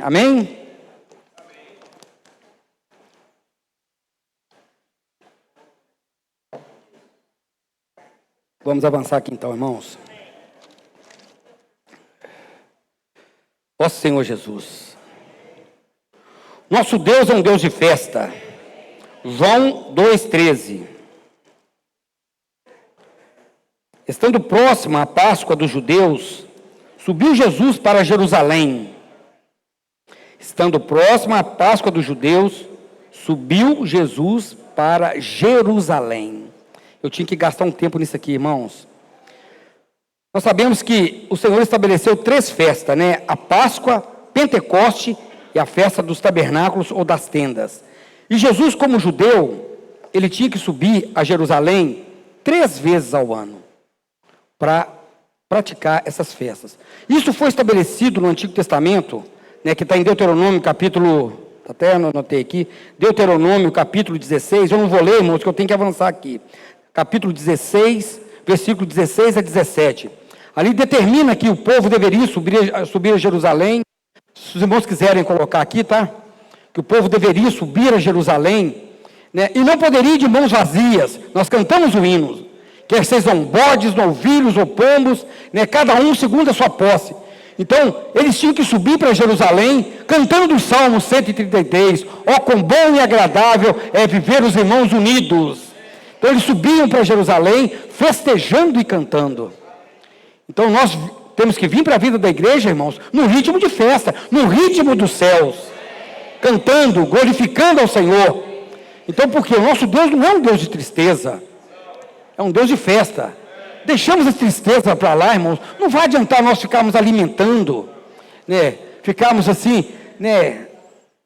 Amém? Vamos avançar aqui então, irmãos. Ó Senhor Jesus, nosso Deus é um Deus de festa. João 2,13. Estando próxima a Páscoa dos judeus, subiu Jesus para Jerusalém. Estando próxima a Páscoa dos judeus, subiu Jesus para Jerusalém. Eu tinha que gastar um tempo nisso aqui, irmãos. Nós sabemos que o Senhor estabeleceu 3 festas, né? A Páscoa, Pentecoste e a festa dos tabernáculos ou das tendas. E Jesus, como judeu, ele tinha que subir a Jerusalém 3 vezes ao ano para praticar essas festas. Isso foi estabelecido no Antigo Testamento, né, que está em Deuteronômio, capítulo, até anotei aqui, Deuteronômio, capítulo 16, eu não vou ler, irmãos, que eu tenho que avançar aqui. Capítulo 16, versículo 16 a 17. Ali determina que o povo deveria subir a Jerusalém. Se os irmãos quiserem colocar aqui, tá? Que o povo deveria subir a Jerusalém, né? E não poderia ir de mãos vazias. Nós cantamos o hino, quer sejam bodes, novilhos ou pombos, né? Cada um segundo a sua posse. Então, eles tinham que subir para Jerusalém, cantando o Salmo 133, ó, quão bom e agradável é viver os irmãos unidos. Então, eles subiam para Jerusalém, festejando e cantando. Então, nós temos que vir para a vida da igreja, irmãos, no ritmo de festa, no ritmo dos céus, cantando, glorificando ao Senhor. Então, porque o nosso Deus não é um Deus de tristeza, é um Deus de festa. Deixamos a tristeza para lá, irmãos. Não vai adiantar nós ficarmos alimentando, né? Ficarmos assim, né?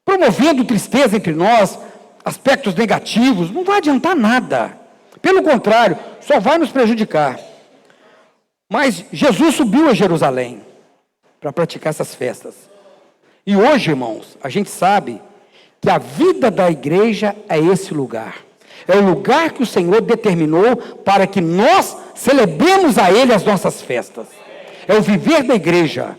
Promovendo tristeza entre nós, aspectos negativos. Não vai adiantar nada. Pelo contrário, só vai nos prejudicar. Mas Jesus subiu a Jerusalém para praticar essas festas. E hoje, irmãos, a gente sabe que a vida da igreja é esse lugar. É o lugar que o Senhor determinou para que nós celebremos a Ele as nossas festas. É o viver da igreja.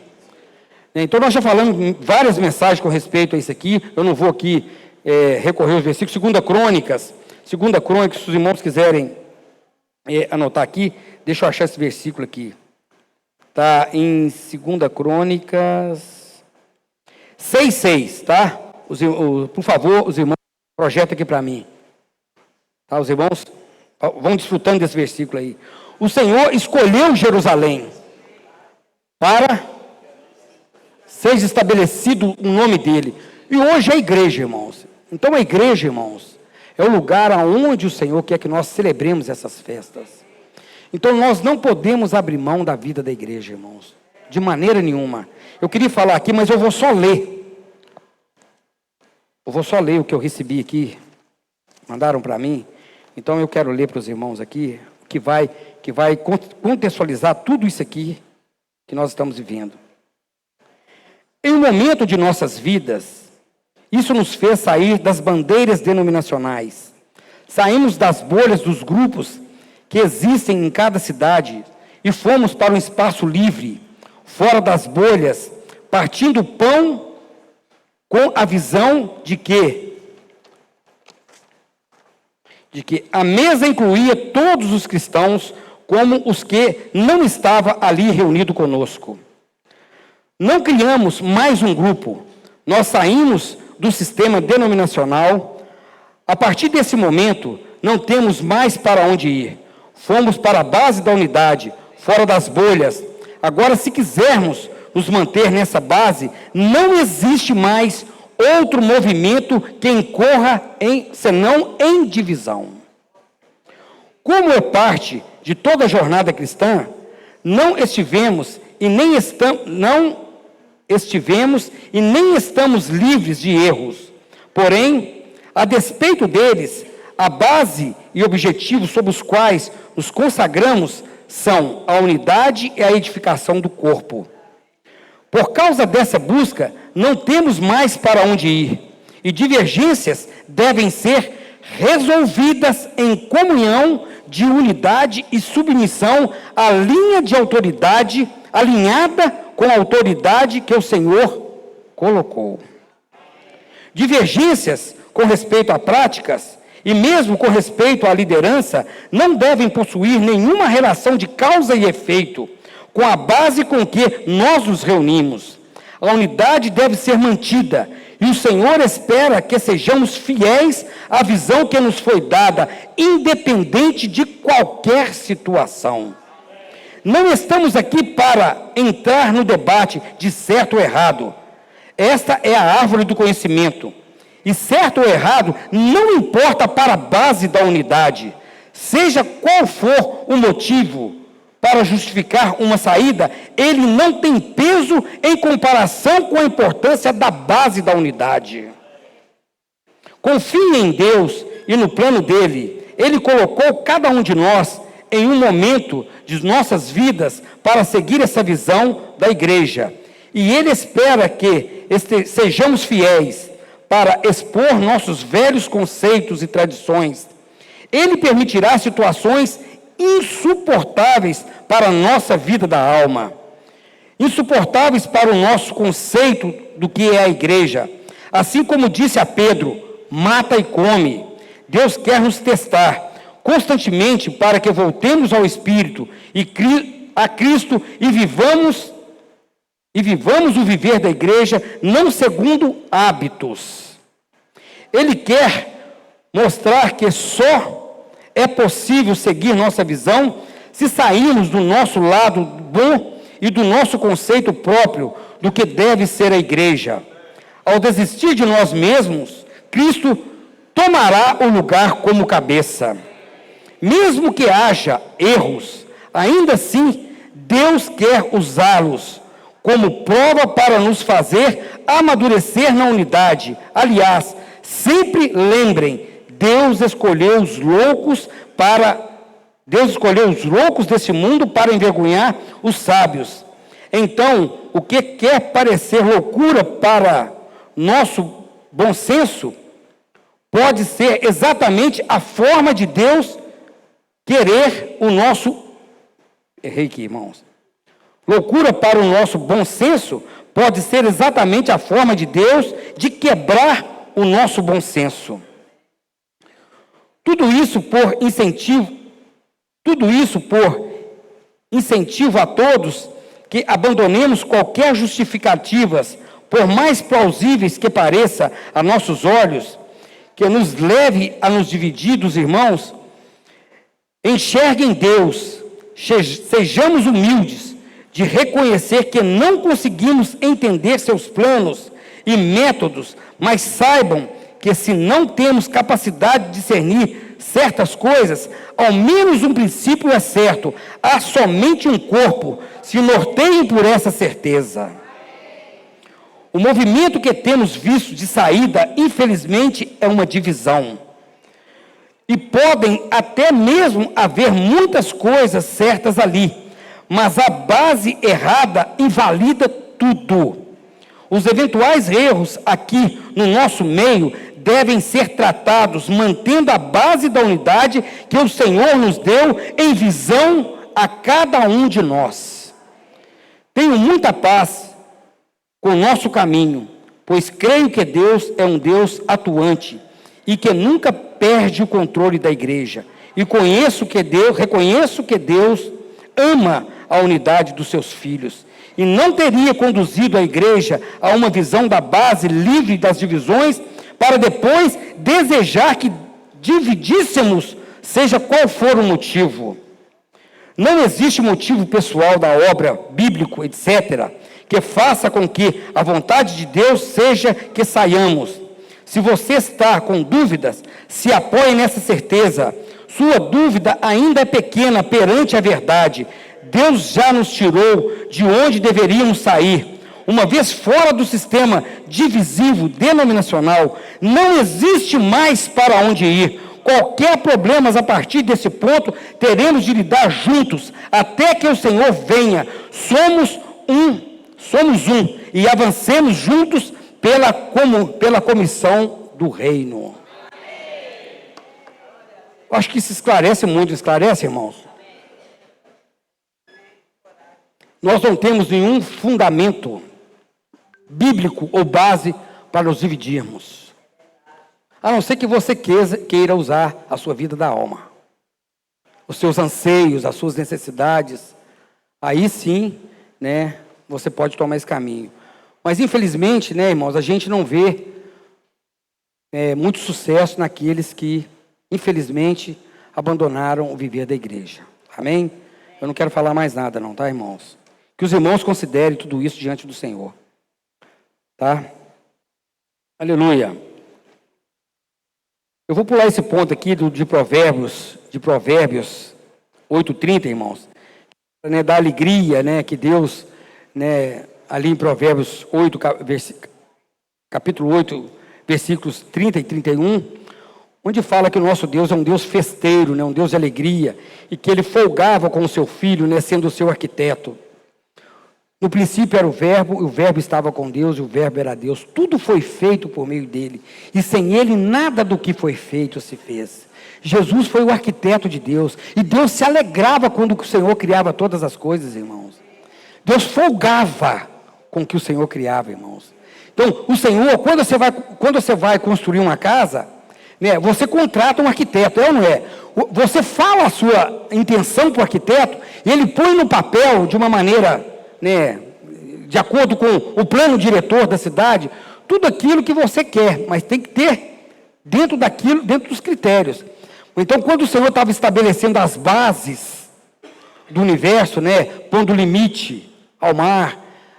Então, nós já falamos em várias mensagens com respeito a isso aqui. Eu não vou aqui recorrer aos versículos. 2 Crônicas, se os irmãos quiserem anotar aqui, deixa eu achar esse versículo aqui. Está em 2 Crônicas 6,6, tá? Por favor, os irmãos, projeta aqui para mim. Tá, os irmãos vão desfrutando desse versículo aí. O Senhor escolheu Jerusalém para seja estabelecido o nome dele. E hoje é a igreja, irmãos. Então a igreja, irmãos, é o lugar aonde o Senhor quer que nós celebremos essas festas. Então nós não podemos abrir mão da vida da igreja, irmãos, de maneira nenhuma. Eu queria falar aqui, mas eu vou só ler. Eu vou só ler o que eu recebi aqui. Mandaram para mim. Então eu quero ler para os irmãos aqui, que vai contextualizar tudo isso aqui que nós estamos vivendo. Em um momento de nossas vidas, isso nos fez sair das bandeiras denominacionais. Saímos das bolhas dos grupos que existem em cada cidade e fomos para um espaço livre, fora das bolhas, partindo o pão com a visão de que a mesa incluía todos os cristãos, como os que não estavam ali reunidos conosco. Não criamos mais um grupo, nós saímos do sistema denominacional. A partir desse momento, não temos mais para onde ir. Fomos para a base da unidade, fora das bolhas. Agora, se quisermos nos manter nessa base, não existe mais outro movimento que incorra senão em divisão. Como é parte de toda a jornada cristã, não estivemos e nem estamos livres de erros. Porém, a despeito deles, a base e objetivos sob os quais nos consagramos são a unidade e a edificação do corpo. Por causa dessa busca, não temos mais para onde ir, e divergências devem ser resolvidas em comunhão de unidade e submissão à linha de autoridade, alinhada com a autoridade que o Senhor colocou. Divergências com respeito a práticas e mesmo com respeito à liderança não devem possuir nenhuma relação de causa e efeito com a base com que nós nos reunimos. A unidade deve ser mantida e o Senhor espera que sejamos fiéis à visão que nos foi dada, independente de qualquer situação. Não estamos aqui para entrar no debate de certo ou errado. Esta é a árvore do conhecimento. E certo ou errado não importa para a base da unidade. Seja qual for o motivo para justificar uma saída, ele não tem peso em comparação com a importância da base da unidade. Confie em Deus e no plano dele. Ele colocou cada um de nós em um momento de nossas vidas para seguir essa visão da igreja. E ele espera que sejamos fiéis para expor nossos velhos conceitos e tradições. Ele permitirá situações insuportáveis para a nossa vida da alma, insuportáveis para o nosso conceito do que é a igreja. Assim como disse a Pedro, mata e come. Deus quer nos testar constantemente para que voltemos ao Espírito e a Cristo e vivamos o viver da igreja não segundo hábitos. Ele quer mostrar que só é possível seguir nossa visão se sairmos do nosso lado bom e do nosso conceito próprio do que deve ser a igreja. Ao desistir de nós mesmos, Cristo tomará o lugar como cabeça. Mesmo que haja erros, ainda assim, Deus quer usá-los como prova para nos fazer amadurecer na unidade. Aliás, sempre lembrem, Deus escolheu os loucos desse mundo para envergonhar os sábios. Então, o que quer parecer loucura para nosso bom senso, pode ser exatamente a forma de Deus querer o nosso... Errei aqui, irmãos. Loucura para o nosso bom senso pode ser exatamente a forma de Deus de quebrar o nosso bom senso. Tudo isso por incentivo a todos que abandonemos qualquer justificativas, por mais plausíveis que pareça a nossos olhos, que nos leve a nos dividir dos irmãos. Enxerguem Deus, sejamos humildes de reconhecer que não conseguimos entender seus planos e métodos, mas saibam que se não temos capacidade de discernir certas coisas, ao menos um princípio é certo: há somente um corpo, se norteiem por essa certeza. O movimento que temos visto de saída, infelizmente, é uma divisão. E podem até mesmo haver muitas coisas certas ali, mas a base errada invalida tudo. Os eventuais erros aqui no nosso meio devem ser tratados mantendo a base da unidade que o Senhor nos deu em visão a cada um de nós. Tenho muita paz com o nosso caminho, pois creio que Deus é um Deus atuante e que nunca perde o controle da igreja. E reconheço que Deus ama a unidade dos seus filhos. E não teria conduzido a igreja a uma visão da base livre das divisões, para depois desejar que dividíssemos, seja qual for o motivo. Não existe motivo pessoal da obra, bíblico, etc., que faça com que a vontade de Deus seja que saiamos. Se você está com dúvidas, se apoie nessa certeza. Sua dúvida ainda é pequena perante a verdade. Deus já nos tirou de onde deveríamos sair. Uma vez fora do sistema divisivo denominacional, não existe mais para onde ir. Qualquer problema a partir desse ponto, teremos de lidar juntos, até que o Senhor venha. Somos um e avancemos juntos pela comissão do reino. Acho que isso esclarece muito, irmãos? Nós não temos nenhum fundamento bíblico ou base para nos dividirmos. A não ser que você queira usar a sua vida da alma, os seus anseios, as suas necessidades. Aí sim, né, você pode tomar esse caminho. Mas infelizmente, né, irmãos, a gente não vê muito sucesso naqueles que, infelizmente, abandonaram o viver da igreja. Amém? Eu não quero falar mais nada não, tá, irmãos? Que os irmãos considerem tudo isso diante do Senhor. Tá? Aleluia. Eu vou pular esse ponto aqui de Provérbios 8:30, irmãos. Né, da alegria, né, que Deus, né, ali em Provérbios 8, capítulo 8, versículos 30 e 31, onde fala que o nosso Deus é um Deus festeiro, né, um Deus de alegria, e que Ele folgava com o seu Filho, né, sendo o seu arquiteto. No princípio era o Verbo estava com Deus, e o Verbo era Deus. Tudo foi feito por meio dele, e sem ele nada do que foi feito se fez. Jesus foi o arquiteto de Deus, e Deus se alegrava quando o Senhor criava todas as coisas, irmãos. Deus folgava com o que o Senhor criava, irmãos. Então, o Senhor, quando você vai construir uma casa, né, você contrata um arquiteto, é ou não é? Você fala a sua intenção para o arquiteto, e ele põe no papel de uma maneira, né, de acordo com o plano diretor da cidade, tudo aquilo que você quer, mas tem que ter dentro dos critérios. Então, quando o Senhor estava estabelecendo as bases do universo, né, pondo limite ao mar,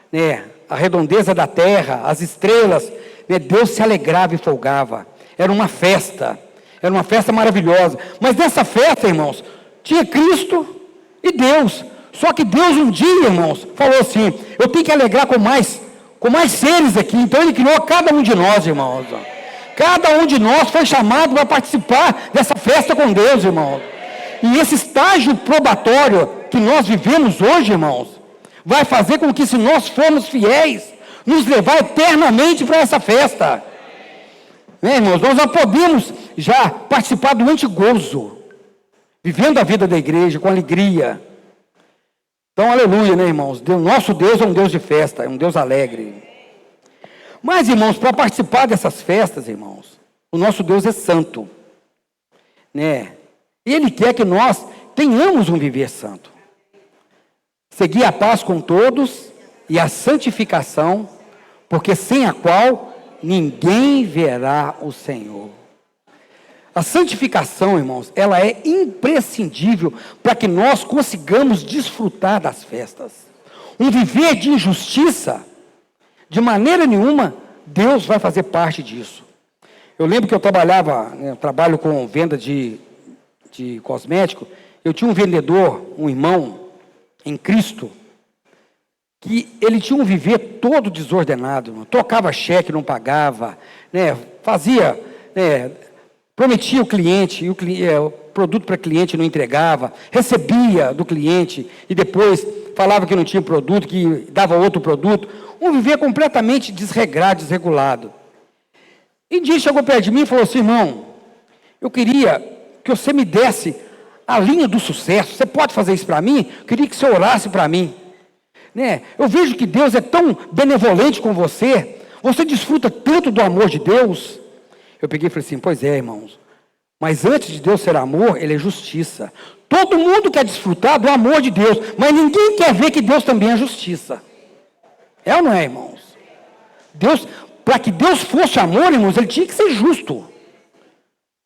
né, a redondeza da terra, as estrelas, né, Deus se alegrava e folgava. Era uma festa maravilhosa. Mas nessa festa, irmãos, tinha Cristo e Deus. Só que Deus um dia, irmãos, falou assim: eu tenho que alegrar com mais seres aqui. Então Ele criou cada um de nós, irmãos. Cada um de nós foi chamado para participar dessa festa com Deus, irmãos. E esse estágio probatório que nós vivemos hoje, irmãos, vai fazer com que, se nós formos fiéis, nos levar eternamente para essa festa. Né, irmãos? Nós não podemos já participar do antigozo, vivendo a vida da igreja com alegria. Então, aleluia, né, irmãos? Nosso Deus é um Deus de festa, é um Deus alegre. Mas, irmãos, para participar dessas festas, irmãos, o nosso Deus é santo, né? Ele quer que nós tenhamos um viver santo. Seguir a paz com todos e a santificação, porque sem a qual ninguém verá o Senhor. A santificação, irmãos, ela é imprescindível para que nós consigamos desfrutar das festas. Um viver de injustiça, de maneira nenhuma, Deus vai fazer parte disso. Eu lembro que eu trabalho com venda de cosmético. Eu tinha um vendedor, um irmão, em Cristo, que ele tinha um viver todo desordenado, trocava cheque, não pagava, né, fazia, né, prometia o cliente, o produto para o cliente não entregava, recebia do cliente e depois falava que não tinha produto, que dava outro produto. Um viver completamente desregrado, desregulado. E um dia chegou perto de mim e falou assim: irmão, eu queria que você me desse a linha do sucesso. Você pode fazer isso para mim? Eu queria que você orasse para mim. Né? Eu vejo que Deus é tão benevolente com você. Você desfruta tanto do amor de Deus. Eu peguei e falei assim: pois é, irmãos. Mas antes de Deus ser amor, Ele é justiça. Todo mundo quer desfrutar do amor de Deus, mas ninguém quer ver que Deus também é justiça. É ou não é, irmãos? Para que Deus fosse amor, irmãos, Ele tinha que ser justo.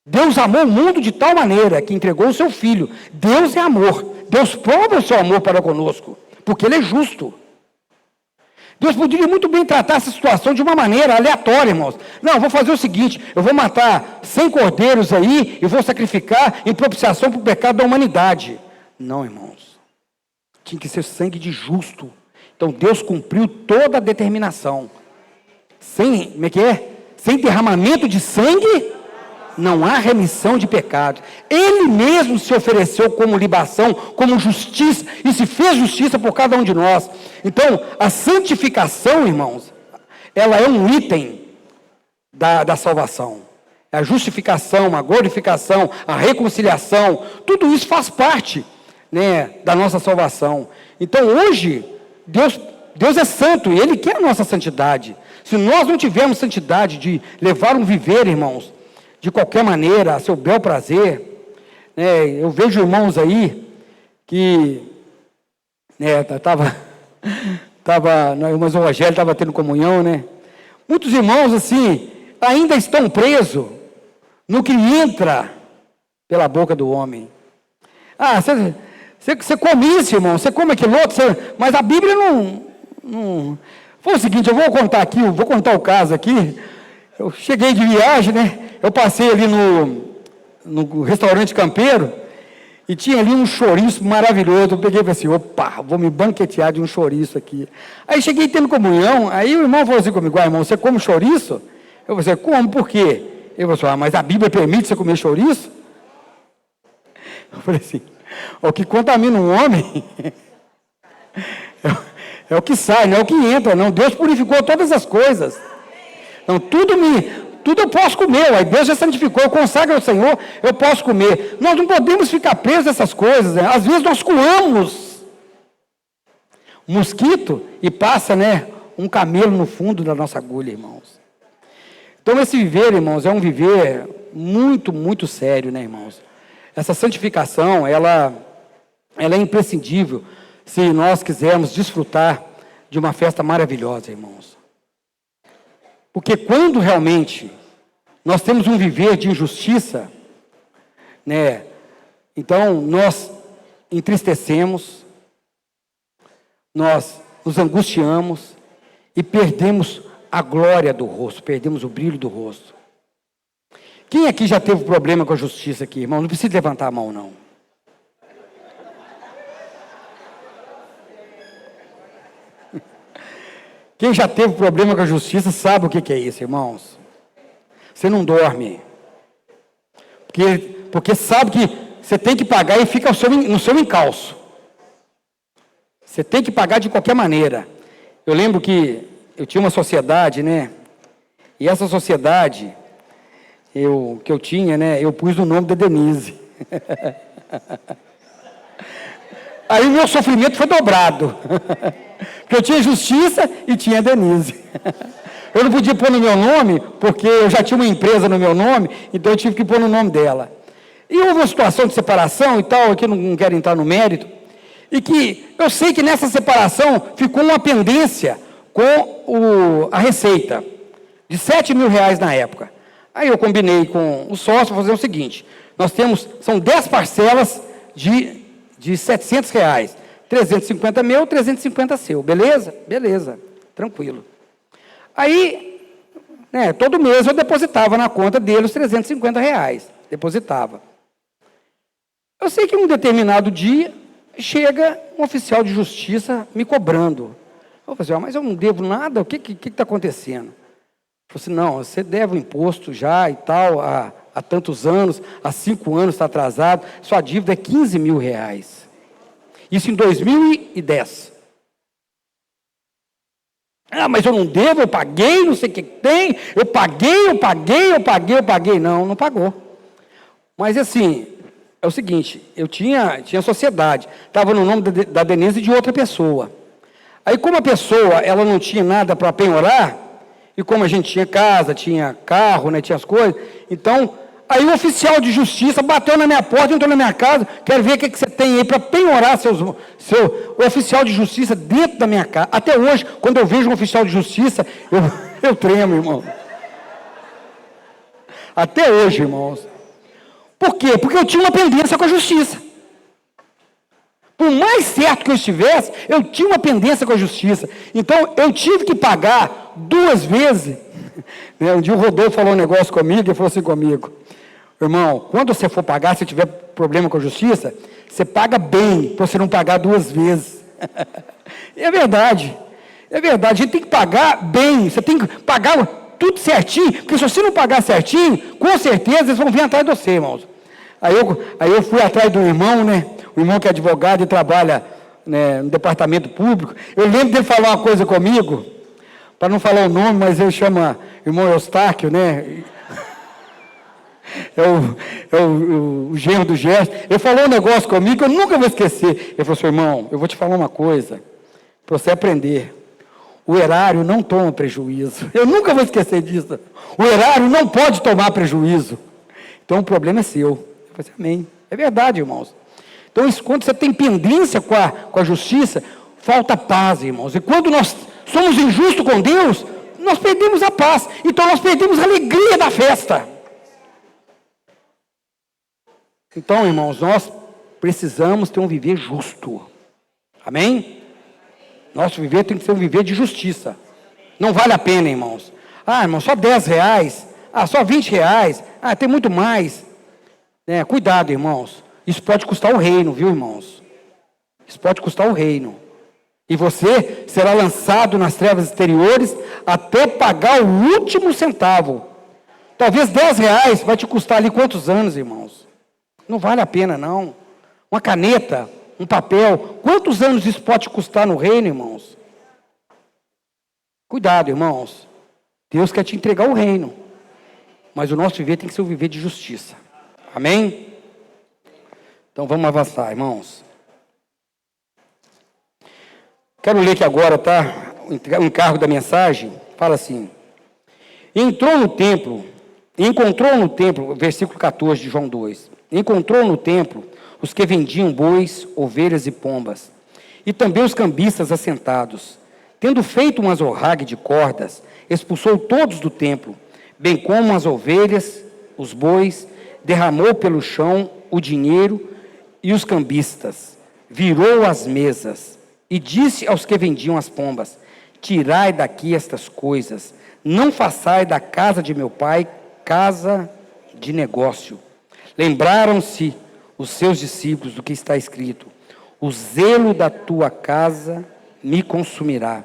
Deus amou o mundo de tal maneira que entregou o seu Filho. Deus é amor. Deus prova o seu amor para conosco, porque Ele é justo. Deus poderia muito bem tratar essa situação de uma maneira aleatória, irmãos. Não, eu vou fazer o seguinte: eu vou matar 100 cordeiros aí e vou sacrificar em propiciação para o pecado da humanidade. Não, irmãos. Tinha que ser sangue de justo. Então Deus cumpriu toda a determinação. Sem derramamento de sangue, não há remissão de pecados. Ele mesmo se ofereceu como libação, como justiça, e se fez justiça por cada um de nós. Então, a santificação, irmãos, ela é um item da salvação. A justificação, a glorificação, a reconciliação, tudo isso faz parte, né, da nossa salvação. Então, hoje, Deus Deus é santo e Ele quer a nossa santidade. Se nós não tivermos santidade de levar um viver, irmãos, de qualquer maneira, a seu bel prazer, né, eu vejo irmãos aí que, né, mas o Rogério estava tendo comunhão, né? Muitos irmãos, assim, ainda estão presos no que entra pela boca do homem. Ah, você come isso, irmão, você come aquilo outro, mas a Bíblia não... Foi o seguinte, eu vou contar aqui, vou contar o caso aqui. Eu cheguei de viagem, né? Eu passei ali no restaurante campeiro e tinha ali um chouriço maravilhoso. Eu peguei e falei assim, opa, vou me banquetear de um chouriço aqui. Aí cheguei tendo comunhão, aí o irmão falou assim comigo, irmão, você come chouriço? Eu falei assim, como, por quê? Ele falou assim, mas a Bíblia permite você comer chouriço? Eu falei assim, o que contamina um homem é o que sai, não é o que entra, não. Deus purificou todas as coisas. Então, tudo eu posso comer, aí Deus já santificou, eu consagro ao Senhor, eu posso comer. Nós não podemos ficar presos a essas coisas, né? Às vezes nós coamos um mosquito e passa, né, um camelo no fundo da nossa agulha, irmãos. Então, esse viver, irmãos, é um viver muito, muito sério, né, irmãos? Essa santificação, ela é imprescindível se nós quisermos desfrutar de uma festa maravilhosa, irmãos. Porque quando realmente nós temos um viver de injustiça, né, então nós entristecemos, nós nos angustiamos e perdemos a glória do rosto, perdemos o brilho do rosto. Quem aqui já teve problema com a justiça aqui, irmão? Não precisa levantar a mão, não. Quem já teve problema com a justiça sabe o que é isso, irmãos. Você não dorme. Porque sabe que você tem que pagar e fica no seu encalço. Você tem que pagar de qualquer maneira. Eu lembro que eu tinha uma sociedade, né? E essa sociedade que eu tinha, né? Eu pus o nome da Denise. Aí o meu sofrimento foi dobrado. Porque eu tinha justiça e tinha Denise. Eu não podia pôr no meu nome, porque eu já tinha uma empresa no meu nome, então eu tive que pôr no nome dela. E houve uma situação de separação e tal, aqui não quero entrar no mérito, e que eu sei que nessa separação ficou uma pendência com a receita, de R$7.000 na época. Aí eu combinei com o sócio, fazer o seguinte, são 10 parcelas de R$700, 350 meu, 350 seu, beleza? Beleza, tranquilo. Aí, né, todo mês eu depositava na conta dele os R$350, depositava. Eu sei que em um determinado dia, chega um oficial de justiça me cobrando. Eu falei assim, mas eu não devo nada, o que está acontecendo? Eu falei assim, não, você deve o imposto já e tal, há tantos anos, há 5 anos está atrasado, sua dívida é R$15.000. Isso em 2010. Ah, mas eu não devo, eu paguei, não sei o que tem, eu paguei. Não pagou. Mas assim, é o seguinte, eu tinha sociedade, estava no nome da Denise e de outra pessoa. Aí como a pessoa, ela não tinha nada para penhorar, e como a gente tinha casa, tinha carro, né, tinha as coisas, então... Aí o oficial de justiça bateu na minha porta, entrou na minha casa, quero ver o que você tem aí para penhorar seu oficial de justiça dentro da minha casa. Até hoje, quando eu vejo um oficial de justiça, eu tremo, irmão. Até hoje, irmãos. Por quê? Porque eu tinha uma pendência com a justiça. Por mais certo que eu estivesse, eu tinha uma pendência com a justiça. Então, eu tive que pagar 2 vezes. Um dia o Rodolfo falou um negócio comigo, ele falou assim comigo, irmão, quando você for pagar, se tiver problema com a justiça, você paga bem, para você não pagar 2 vezes. É verdade, a gente tem que pagar bem, você tem que pagar tudo certinho, porque se você não pagar certinho, com certeza eles vão vir atrás de você, irmãos. Aí eu fui atrás do irmão, né, o irmão que é advogado e trabalha, né, no departamento público, eu lembro dele falar uma coisa comigo, para não falar o nome, mas ele chama irmão Eustáquio, né? É o genro do Gerson. Ele falou um negócio comigo que eu nunca vou esquecer. Ele falou assim, irmão, eu vou te falar uma coisa, para você aprender. o erário não toma prejuízo. Eu nunca vou esquecer disso. O erário não pode tomar prejuízo. Então o problema é seu. Eu falei assim, amém. É verdade, irmãos. Então, quando você tem pendência com a justiça, falta paz, irmãos. E quando nós somos injustos com Deus, nós perdemos a paz. Então nós perdemos a alegria da festa. Então, irmãos, nós precisamos ter um viver justo. Amém? Nosso viver tem que ser um viver de justiça. Não vale a pena, irmãos. Ah, irmão, só R$10. Ah, só R$20. Ah, tem muito mais. Cuidado, irmãos. Isso pode custar o reino, viu, irmãos? Isso pode custar o reino. E você será lançado nas trevas exteriores até pagar o último centavo. Talvez R$10 vai te custar ali quantos anos, irmãos? Não vale a pena, não. Uma caneta, um papel. Quantos anos isso pode te custar no reino, irmãos? Cuidado, irmãos. Deus quer te entregar o reino. Mas o nosso viver tem que ser um viver de justiça. Amém? Então vamos avançar, irmãos. Quero ler aqui agora, tá? O encargo da mensagem. Fala assim. Encontrou no templo, versículo 14 de João 2. Encontrou no templo os que vendiam bois, ovelhas e pombas, e também os cambistas assentados. Tendo feito um azorrague de cordas, expulsou todos do templo, bem como as ovelhas, os bois, derramou pelo chão o dinheiro e os cambistas, virou as mesas e disse aos que vendiam as pombas: tirai daqui estas coisas, não façai da casa de meu pai casa de negócio. Lembraram-se os seus discípulos do que está escrito: o zelo da tua casa me consumirá.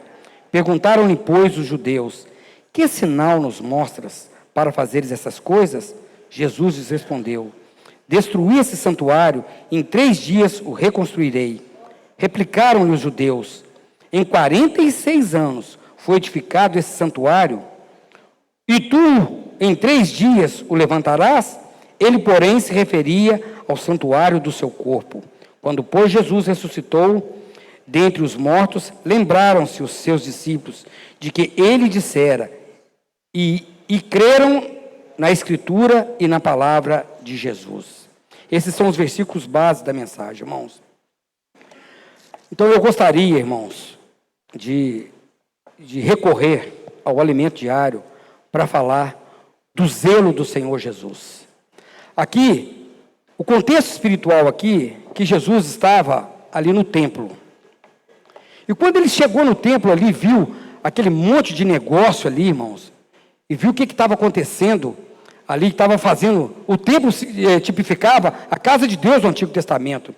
Perguntaram-lhe, pois, os judeus: que sinal nos mostras para fazeres essas coisas? Jesus lhes respondeu: destruí esse santuário, em 3 dias o reconstruirei. Replicaram-lhe os judeus: em 46 anos foi edificado esse santuário, e tu em 3 dias o levantarás? Ele, porém, se referia ao santuário do seu corpo. Quando, pois, Jesus ressuscitou dentre os mortos, lembraram-se os seus discípulos de que ele dissera, e creram na Escritura e na palavra de Jesus. Esses são os versículos básicos da mensagem, irmãos. Então eu gostaria, irmãos, de recorrer ao alimento diário para falar do zelo do Senhor Jesus. Aqui, o contexto espiritual aqui, que Jesus estava ali no templo. E quando ele chegou no templo ali, viu aquele monte de negócio ali, irmãos, e viu o que estava acontecendo ali, que estava fazendo, o templo tipificava a casa de Deus do Antigo Testamento.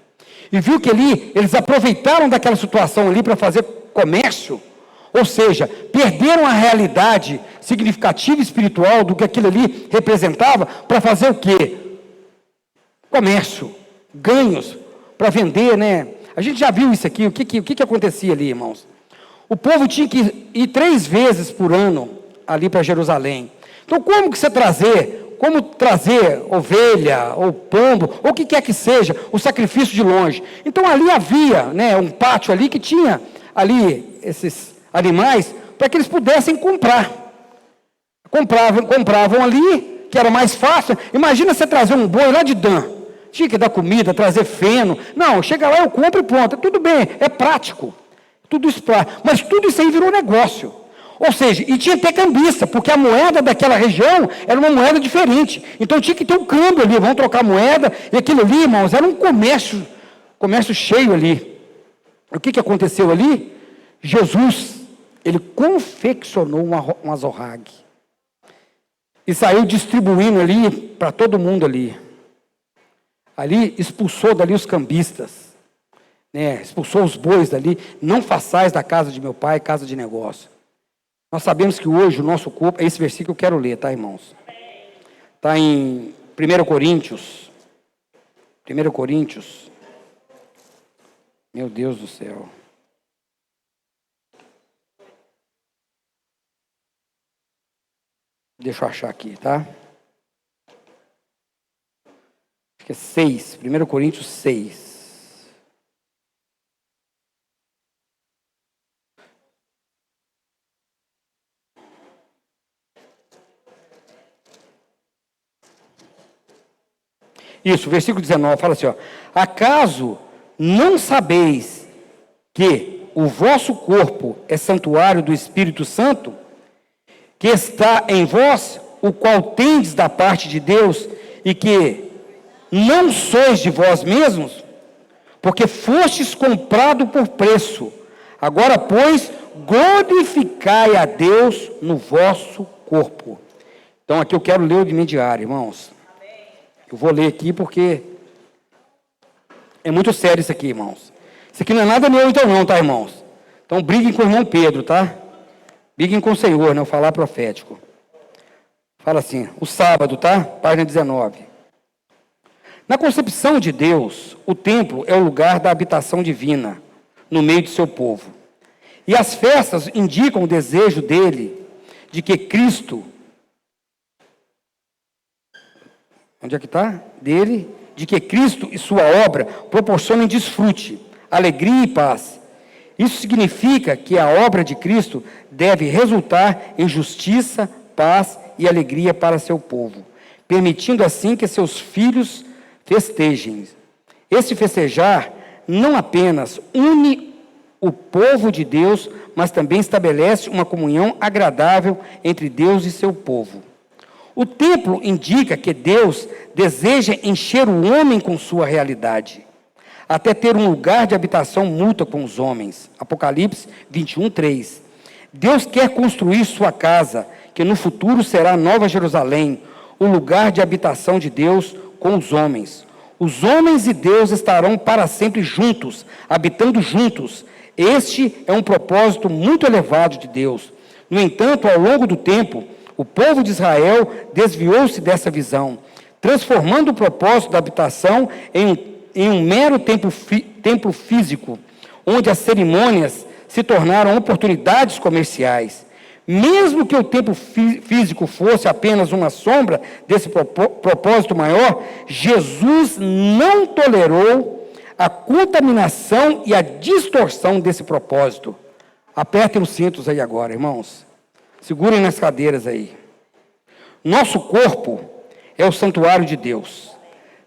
E viu que ali, eles aproveitaram daquela situação ali para fazer comércio, ou seja, perderam a realidade significativa espiritual do que aquilo ali representava para fazer o quê? Comércio, ganhos, para vender, né? A gente já viu isso aqui, o que acontecia ali, irmãos? O povo tinha que ir 3 vezes por ano ali para Jerusalém. Então, como trazer ovelha, ou pombo, ou o que quer que seja, o sacrifício de longe. Então, ali havia, né, um pátio ali que tinha ali esses animais, para que eles pudessem comprar. Compravam ali, que era mais fácil. Imagina você trazer um boi lá de Dan. Tinha que dar comida, trazer feno. Não, chega lá, eu compro e pronto. Tudo bem, é prático. Tudo isso, mas tudo isso aí virou negócio. Ou seja, e tinha que ter cambista, porque a moeda daquela região era uma moeda diferente. Então tinha que ter um câmbio ali, vamos trocar moeda. E aquilo ali, irmãos, era um comércio cheio ali. O que aconteceu ali? Jesus, ele confeccionou um azorrague. E saiu distribuindo ali para todo mundo ali. Ali expulsou dali os cambistas. Né? Expulsou os bois dali. Não façais da casa de meu pai casa de negócio. Nós sabemos que hoje o nosso corpo, é esse versículo que eu quero ler, tá, irmãos? Está em 1 Coríntios. 1 Coríntios. Meu Deus do céu. Deixa eu achar aqui, tá? Acho que é 6. 1 Coríntios 6. Isso, versículo 19, fala assim, ó. Acaso não sabeis que o vosso corpo é santuário do Espírito Santo, que está em vós, o qual tendes da parte de Deus, e que não sois de vós mesmos, porque fostes comprado por preço. Agora, pois, glorificai a Deus no vosso corpo. Então, aqui eu quero ler o de minha diária, irmãos. Eu vou ler aqui porque é muito sério isso aqui, irmãos. Isso aqui não é nada meu, então não, tá, irmãos? Então, briguem com o irmão Pedro, tá? Briguem com o Senhor, né? O falar profético. Fala assim, o sábado, tá? Página 19. Na concepção de Deus, o templo é o lugar da habitação divina no meio de seu povo. E as festas indicam o desejo dele de que Cristo, onde é que está? Dele, de que Cristo e sua obra proporcionem desfrute, alegria e paz. Isso significa que a obra de Cristo deve resultar em justiça, paz e alegria para seu povo, permitindo assim que seus filhos festejem. Esse festejar não apenas une o povo de Deus, mas também estabelece uma comunhão agradável entre Deus e seu povo. O templo indica que Deus deseja encher o homem com sua realidade, até ter um lugar de habitação mútua com os homens. Apocalipse 21, 3. Deus quer construir sua casa, que no futuro será a Nova Jerusalém, o lugar de habitação de Deus com os homens. Os homens e Deus estarão para sempre juntos, habitando juntos. Este é um propósito muito elevado de Deus. No entanto, ao longo do tempo, o povo de Israel desviou-se dessa visão, transformando o propósito da habitação em um mero templo físico, onde as cerimônias se tornaram oportunidades comerciais. Mesmo que o templo físico fosse apenas uma sombra desse propósito maior, Jesus não tolerou a contaminação e a distorção desse propósito. Apertem os cintos aí agora, irmãos. Segurem nas cadeiras aí. Nosso corpo é o santuário de Deus.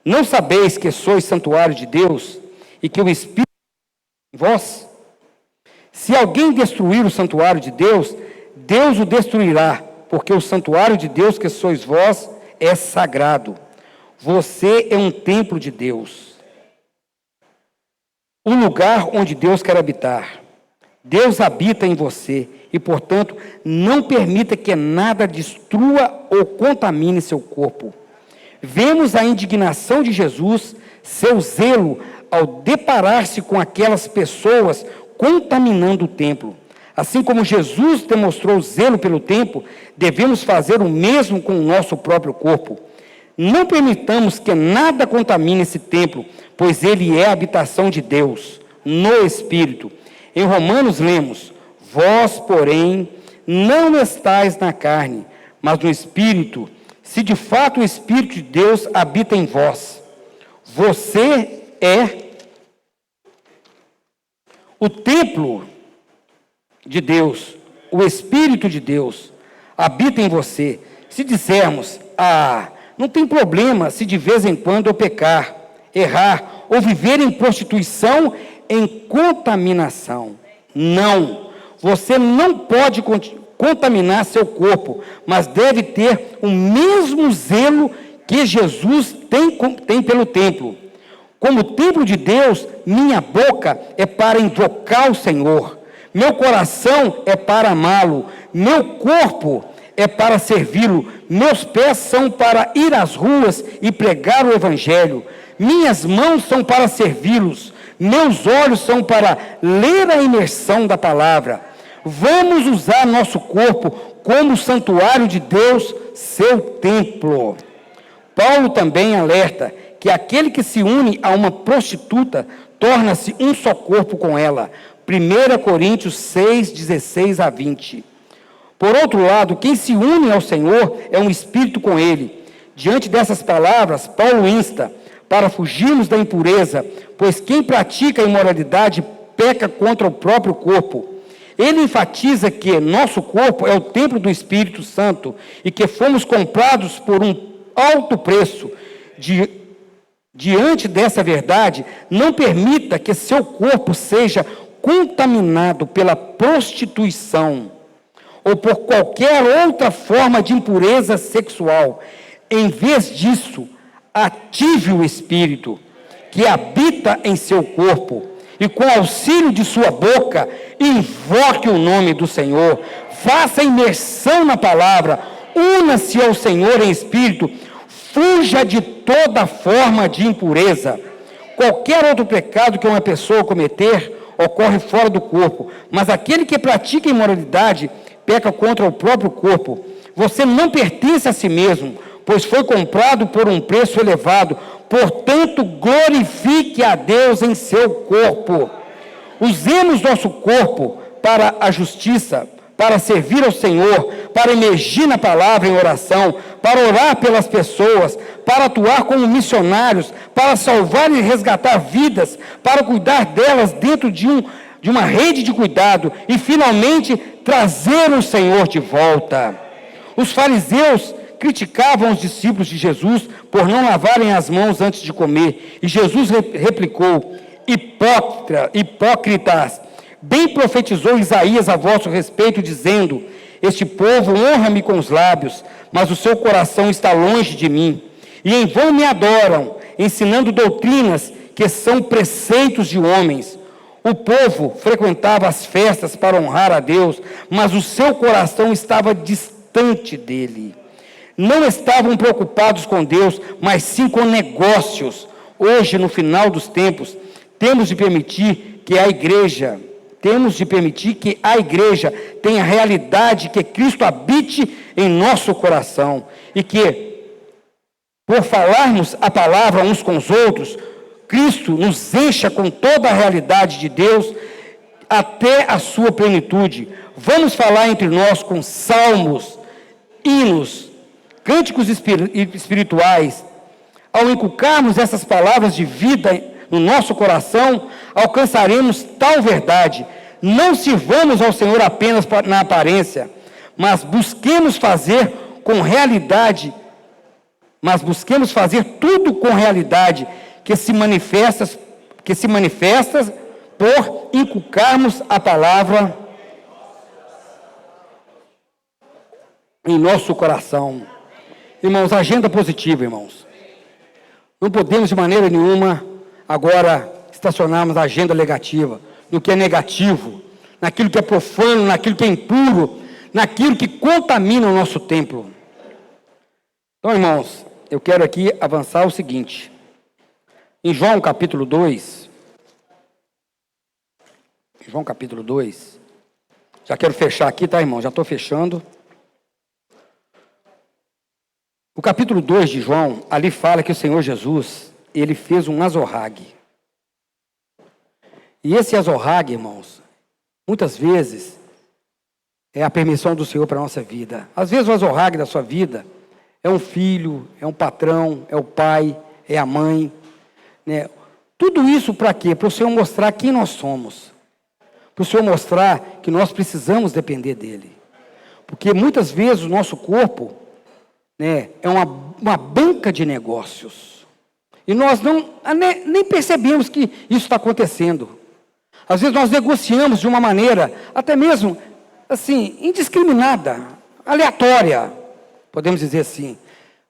Não sabeis que sois santuário de Deus e que o Espírito em vós? Se alguém destruir o santuário de Deus, Deus o destruirá, porque o santuário de Deus que sois vós é sagrado. Você é um templo de Deus. O lugar onde Deus quer habitar. Deus habita em você e, portanto, não permita que nada destrua ou contamine seu corpo. Vemos a indignação de Jesus, seu zelo ao deparar-se com aquelas pessoas contaminando o templo. Assim como Jesus demonstrou zelo pelo templo, devemos fazer o mesmo com o nosso próprio corpo. Não permitamos que nada contamine esse templo, pois ele é a habitação de Deus, no Espírito. Em Romanos lemos, vós, porém, não estáis na carne, mas no Espírito, se de fato o Espírito de Deus habita em vós. Você é o templo de Deus, o Espírito de Deus habita em você. Se dissermos, não tem problema se de vez em quando eu pecar, errar, ou viver em prostituição, em contaminação. Não, você não pode contaminar seu corpo, mas deve ter o mesmo zelo que Jesus tem pelo templo. Como templo de Deus, minha boca é para invocar o Senhor, meu coração é para amá-lo, meu corpo é para servi-lo, meus pés são para ir às ruas e pregar o Evangelho, minhas mãos são para servi-los, meus olhos são para ler a imersão da palavra. Vamos usar nosso corpo como santuário de Deus, seu templo. Paulo também alerta que aquele que se une a uma prostituta torna-se um só corpo com ela. 1 Coríntios 6, 16 a 20. Por outro lado, quem se une ao Senhor é um espírito com ele. Diante dessas palavras, Paulo insta para fugirmos da impureza, pois quem pratica a imoralidade peca contra o próprio corpo. Ele enfatiza que nosso corpo é o templo do Espírito Santo e que fomos comprados por um alto preço. Diante dessa verdade, não permita que seu corpo seja contaminado pela prostituição ou por qualquer outra forma de impureza sexual. Em vez disso, ative o Espírito que habita em seu corpo e, com auxílio de sua boca, invoque o nome do Senhor. Faça imersão na palavra, una-se ao Senhor em espírito, fuja de toda forma de impureza. Qualquer outro pecado que uma pessoa cometer ocorre fora do corpo, mas aquele que pratica imoralidade peca contra o próprio corpo. Você não pertence a si mesmo, pois foi comprado por um preço elevado. Portanto, glorifique a Deus em seu corpo. Usemos nosso corpo para a justiça, para servir ao Senhor, para emergir na palavra em oração, para orar pelas pessoas, para atuar como missionários, para salvar e resgatar vidas, para cuidar delas dentro de uma rede de cuidado e, finalmente, trazer o Senhor de volta. Os fariseus criticavam os discípulos de Jesus por não lavarem as mãos antes de comer, e Jesus replicou: hipócritas, bem profetizou Isaías a vosso respeito, dizendo: este povo honra-me com os lábios, mas o seu coração está longe de mim, e em vão me adoram, ensinando doutrinas que são preceitos de homens. O povo frequentava as festas para honrar a Deus, mas o seu coração estava distante dele. Não estavam preocupados com Deus, mas sim com negócios. Hoje, no final dos tempos, temos de permitir que a igreja tenha a realidade que Cristo habite em nosso coração e que, por falarmos a palavra uns com os outros, Cristo nos encha com toda a realidade de Deus até a sua plenitude. Vamos falar entre nós com salmos, hinos, cânticos espirituais. Ao inculcarmos essas palavras de vida no nosso coração, alcançaremos tal verdade. Não sirvamos ao Senhor apenas na aparência, mas busquemos fazer tudo com realidade, que se manifesta por inculcarmos a palavra em nosso coração. Irmãos, agenda positiva, irmãos. Não podemos de maneira nenhuma agora estacionarmos a agenda negativa, no que é negativo, naquilo que é profano, naquilo que é impuro, naquilo que contamina o nosso templo. Então, irmãos, eu quero aqui avançar o seguinte. Em João capítulo 2, já quero fechar aqui, tá, irmão? Já estou fechando. O capítulo 2 de João, ali fala que o Senhor Jesus, ele fez um azorrague. E esse azorrague, irmãos, muitas vezes é a permissão do Senhor para a nossa vida. Às vezes o azorrague da sua vida é um filho, é um patrão, é o pai, é a mãe, né? Tudo isso para quê? Para o Senhor mostrar quem nós somos. Para o Senhor mostrar que nós precisamos depender dEle. Porque muitas vezes o nosso corpo, né, é uma banca de negócios. E nós nem percebemos que isso está acontecendo. Às vezes nós negociamos de uma maneira, até mesmo, assim, indiscriminada, aleatória, podemos dizer assim.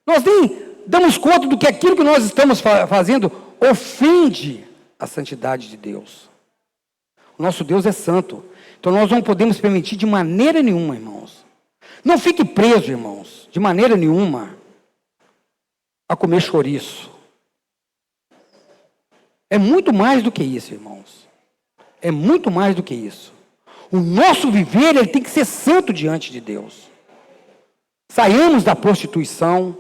Nós nem damos conta do que aquilo que nós estamos fazendo ofende a santidade de Deus. O nosso Deus é santo. Então nós não podemos permitir de maneira nenhuma, irmãos. Não fique preso, irmãos, de maneira nenhuma, a comer chouriço. É muito mais do que isso, irmãos. É muito mais do que isso. O nosso viver, ele tem que ser santo diante de Deus. Saiamos da prostituição.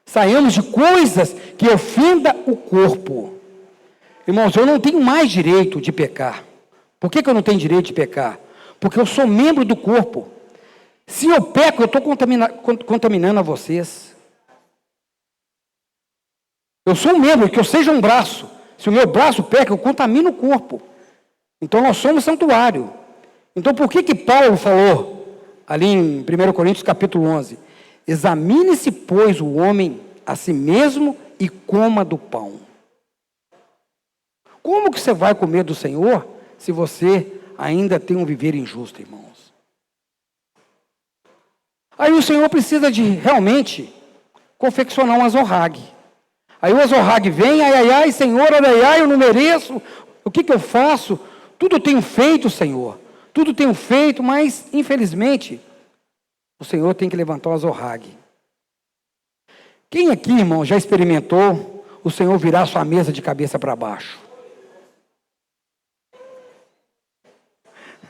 Saiamos de coisas que ofendam o corpo. Irmãos, eu não tenho mais direito de pecar. Por que eu não tenho direito de pecar? Porque eu sou membro do corpo. Se eu peco, eu estou contaminando a vocês. Eu sou um membro, que eu seja um braço. Se o meu braço peca, eu contamino o corpo. Então nós somos santuário. Então por que Paulo falou, ali em 1 Coríntios capítulo 11, examine-se, pois, o homem a si mesmo, e coma do pão. Como que você vai comer do Senhor se você ainda tem um viver injusto, irmãos? Aí o Senhor precisa de realmente confeccionar um azorrague. Aí o azorrague vem, ai, ai, ai, Senhor, ai, ai, eu não mereço. O que eu faço? Tudo eu tenho feito, Senhor. Tudo tenho feito, mas, infelizmente, o Senhor tem que levantar o azorrague. Quem aqui, irmão, já experimentou o Senhor virar sua mesa de cabeça para baixo?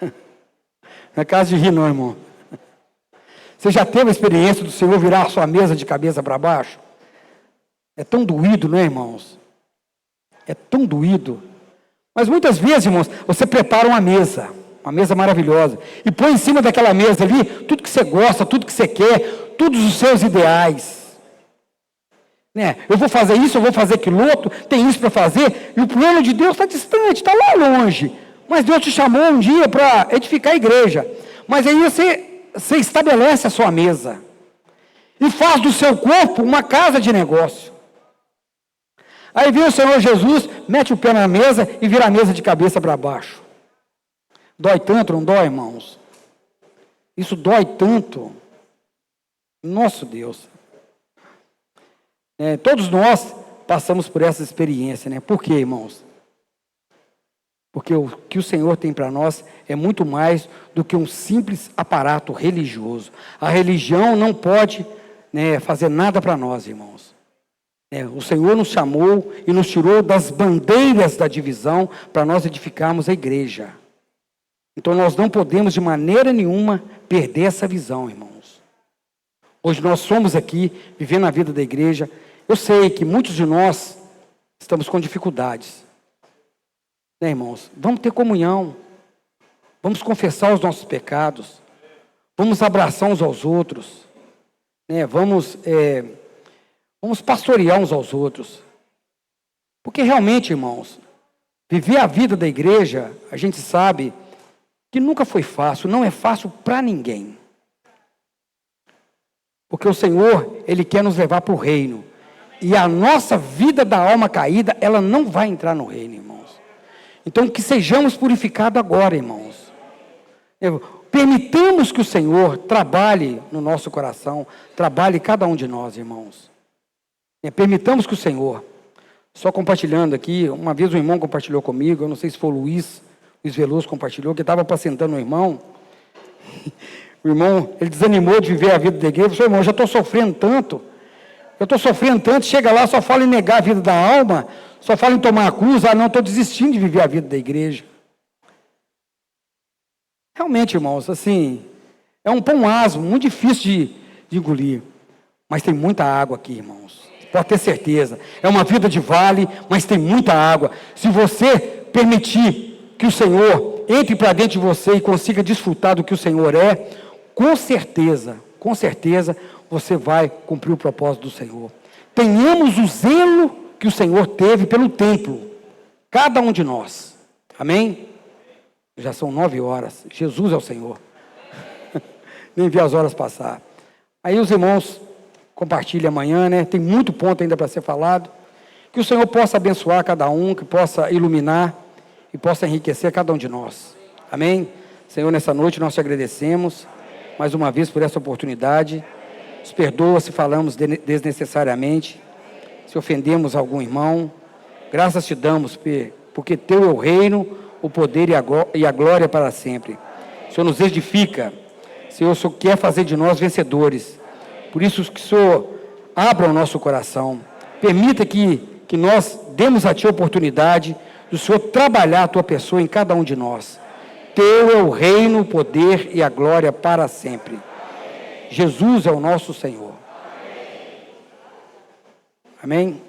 Não é caso de rir, não, irmão. Você já teve a experiência do Senhor virar a sua mesa de cabeça para baixo? É tão doído, não é, irmãos? É tão doído. Mas muitas vezes, irmãos, você prepara uma mesa maravilhosa, e põe em cima daquela mesa ali tudo que você gosta, tudo que você quer, todos os seus ideais. Né? Eu vou fazer isso, eu vou fazer aquilo outro, tem isso para fazer, e o plano de Deus está distante, está lá longe. Mas Deus te chamou um dia para edificar a igreja. Mas aí você estabelece a sua mesa. E faz do seu corpo uma casa de negócio. Aí vem o Senhor Jesus, mete o pé na mesa e vira a mesa de cabeça para baixo. Dói tanto, não dói, irmãos? Isso dói tanto. Nosso Deus. Todos nós passamos por essa experiência, né? Por quê, irmãos? Porque o que o Senhor tem para nós é muito mais do que um simples aparato religioso. A religião não pode, fazer nada para nós, irmãos. O Senhor nos chamou e nos tirou das bandeiras da divisão para nós edificarmos a igreja. Então nós não podemos de maneira nenhuma perder essa visão, irmãos. Hoje nós somos aqui, vivendo a vida da igreja. Eu sei que muitos de nós estamos com dificuldades. Irmãos, vamos ter comunhão, vamos confessar os nossos pecados, vamos abraçar uns aos outros, vamos pastorear uns aos outros, porque realmente, irmãos, viver a vida da igreja, a gente sabe que nunca foi fácil, não é fácil para ninguém, porque o Senhor, Ele quer nos levar para o reino, e a nossa vida da alma caída, ela não vai entrar no reino, irmãos. Então, que sejamos purificados agora, irmãos. Permitamos que o Senhor trabalhe no nosso coração, trabalhe em cada um de nós, irmãos. Permitamos que o Senhor, só compartilhando aqui, uma vez um irmão compartilhou comigo, eu não sei se foi o Luiz Veloso compartilhou, que estava apacentando um irmão. O irmão, ele desanimou de viver a vida da igreja. Ele falou, irmão, eu já estou sofrendo tanto. Chega lá, só fala em negar a vida da alma, só fala em tomar a cruz, não, estou desistindo de viver a vida da igreja. Realmente, irmãos, assim, é um pão asmo, muito difícil de engolir, mas tem muita água aqui, irmãos, pode ter certeza, é uma vida de vale, mas tem muita água. Se você permitir que o Senhor entre para dentro de você e consiga desfrutar do que o Senhor é, com certeza, você vai cumprir o propósito do Senhor. Tenhamos o zelo que o Senhor teve pelo templo, cada um de nós, amém? Já são 9 horas, Jesus é o Senhor, nem vi as horas passar. Aí os irmãos compartilhem amanhã, tem muito ponto ainda para ser falado, que o Senhor possa abençoar cada um, que possa iluminar e possa enriquecer cada um de nós, amém? Senhor, nessa noite nós te agradecemos, mais uma vez por essa oportunidade, nos perdoa se falamos desnecessariamente, se ofendemos algum irmão, graças te damos, porque teu é o reino, o poder e a glória para sempre. O Senhor nos edifica, Senhor, o Senhor quer fazer de nós vencedores, por isso que o Senhor abra o nosso coração, permita que nós demos a ti a oportunidade do Senhor trabalhar a tua pessoa em cada um de nós. Teu é o reino, o poder e a glória para sempre. Jesus é o nosso Senhor. Amém?